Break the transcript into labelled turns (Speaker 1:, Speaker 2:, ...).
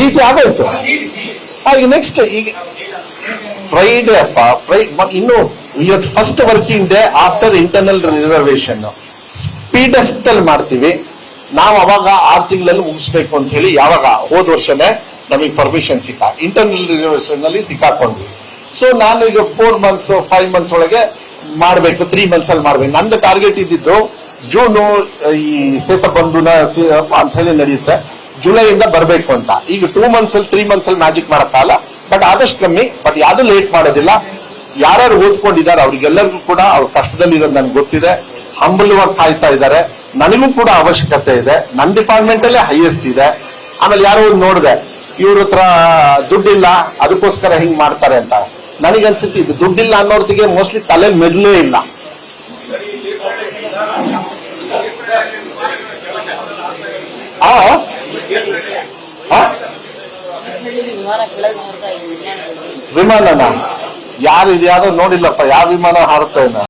Speaker 1: City ಆಗೋಯ್ತು. ಈಗ next ಈಗ ಫ್ರೈಡೇ ಅಪ್ಪ, ಇನ್ನು ಇವತ್ತು first working day after internal reservation. Speedest ಅಲ್ಲಿ ಮಾಡ್ತೀವಿ ನಾವು. ಅವಾಗ 6 ತಿಂಗಳಲ್ಲಿ ಮುಗಿಸ್ಬೇಕು ಅಂತ ಹೇಳಿ ಯಾವಾಗ ಹೋದ ವರ್ಷನೇ ನಮಗೆ ಪರ್ಮಿಷನ್ ಇಂಟರ್ನಲ್ ರಿಸರ್ವೇಶನ್ ಅಲ್ಲಿ ಸಿಕ್ಕಾಕೊಂಡ್ವಿ. ಸೊ ನಾನು ಈಗ 4 ಮಂತ್ಸ್ 5 ಮಂತ್ಸ್ ಒಳಗೆ ಮಾಡ್ಬೇಕು, 3 ಮಂತ್ಸ್ ಅಲ್ಲಿ ಮಾಡ್ಬೇಕು. ನಂದು ಟಾರ್ಗೆಟ್ ಇದ್ದಿದ್ದು ಜೂನು ಈ ಸೇತುಬಂಧುನ ಅಂತ ಹೇಳಿ ನಡೆಯುತ್ತೆ, ಜುಲೈಯಿಂದ ಬರಬೇಕು ಅಂತ. ಈಗ 2 ಮಂತ್ಸ್ ಅಲ್ಲಿ 3 ಮಂತ್ಸ್ ಅಲ್ಲಿ ಮ್ಯಾಜಿಕ್ ಮಾಡಕ್ಕಾಗಲ್ಲ, ಬಟ್ ಆದಷ್ಟು ಕಮ್ಮಿ. ಬಟ್ ಯಾವ್ದು ಲೇಟ್ ಮಾಡೋದಿಲ್ಲ. ಯಾರ್ಯಾರು ಓದ್ಕೊಂಡಿದ್ದಾರೆ ಅವ್ರಿಗೆಲ್ಲರಿಗೂ ಕೂಡ ಅವ್ರ ಕಷ್ಟದಲ್ಲಿ ಇರೋದು ನನಗೆ ಗೊತ್ತಿದೆ. ಹಂಬಲವಾಗಿ ಕಾಯ್ತಾ ಇದ್ದಾರೆ. ನನಗೂ ಕೂಡ ಅವಶ್ಯಕತೆ ಇದೆ. ನನ್ನ ಡಿಪಾರ್ಟ್ಮೆಂಟ್ ಅಲ್ಲೇ ಹೈಯೆಸ್ಟ್ ಇದೆ. ಆಮೇಲೆ ಯಾರೋ ನೋಡಿದೆ ಇವ್ರ ಹತ್ರ ದುಡ್ಡಿಲ್ಲ ಅದಕ್ಕೋಸ್ಕರ ಹಿಂಗ್ ಮಾಡ್ತಾರೆ ಅಂತ. ನನಗನ್ಸುತ್ತೆ ಇದು ದುಡ್ಡಿಲ್ಲ ಅನ್ನೋರ್ದಿಗೆ ಮೋಸ್ಟ್ಲಿ ತಲೆಯಲ್ಲಿ ಮೆದ್ಲೇ ಇಲ್ಲ. ವಿಮಾನನ ಯಾರು ಇದು ಯಾವ್ದೋ ನೋಡಿಲ್ಲಪ್ಪ, ಯಾವ ವಿಮಾನ ಹಾರುತ್ತಾ